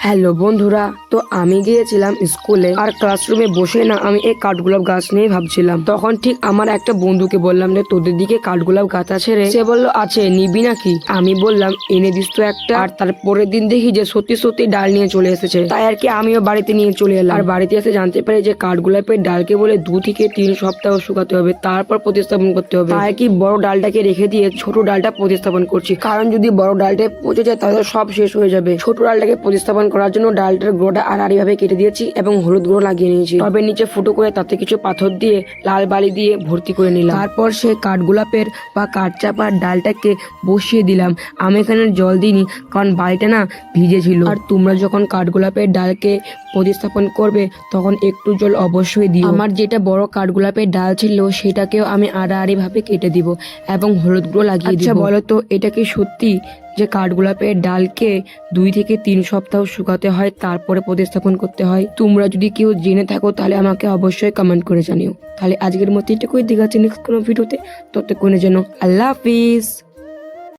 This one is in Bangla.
হ্যালো বন্ধুরা, তো আমি গিয়েছিলাম স্কুলে আর ক্লাসরুমে বসে না আমি এই কাঠগোলাপ গাছ নিয়ে ভাবছিলাম। তখন ঠিক আমার একটা বন্ধুকে বললাম যে তোদের দিকে কাঠগোলাপ গাছ আছে রে? সে বললো আছে, নিবি নাকি? আমি বললাম এনে দিস তো একটা। আর তারপরের দিন দেখি যে সত্যি সত্যি ডাল নিয়ে চলে এসেছে। তাই আর কি আমিও বাড়িতে নিয়ে চলে এলাম। আর বাড়িতে এসে জানতে পারি যে কাঠগোলাপের ডালকে বলে 2 থেকে 3 সপ্তাহ শুকাতে হবে, তারপর প্রতিস্থাপন করতে হবে। তাই কি বড় ডালটাকে রেখে দিয়ে ছোট ডালটা প্রতিস্থাপন করছি, কারণ যদি বড় ডালটা পচে যায় তাহলে সব শেষ হয়ে যাবে। ছোট ডালটাকে প্রতিস্থাপন করার জন্য ডালটার গোড়াটা আড়াআড়ি ভাবে কেটে দিয়েছি এবং হলুদ গুঁড়ো লাগিয়ে নিয়েছি। তবে নিচে ফুটো করে তাতে কিছু পাথর দিয়ে লাল বালি দিয়ে ভর্তি করে নিলাম। তারপর সে কাঠগোলাপের বা কাঠচাপার ডালটাকে বসিয়ে দিলাম। আমি এখানে জল দিইনি কারণ বালিটা না ভিজে ছিল। আর তোমরা যখন কাঠগোলাপের ডালকে প্রতিস্থাপন করবে তখন একটু জল অবশ্যই দিও। আমার যেটা বড় কাঠগোলাপের ডাল ছিল সেটাকেও আমি আড়াআড়ি ভাবে কেটে দিব এবং হলুদ গুঁড়ো লাগিয়ে দিব। আচ্ছা বলো তো, এটা কি সত্যি যে কাঠগোলাপের ডালকে 2 থেকে 3 সপ্তাহ শুকাতে হয় তারপরে প্রতিস্থাপন করতে হয়? তোমরা যদি কেউ জেনে থাকো তাহলে আমাকে অবশ্যই কমেন্ট করে জানিও। তাহলে আজকের মতো এটুকুই, দেখা যাচ্ছে নেক্সট কোনো ভিডিওতে। ততক্ষণে যেন আল্লাহ হাফিজ।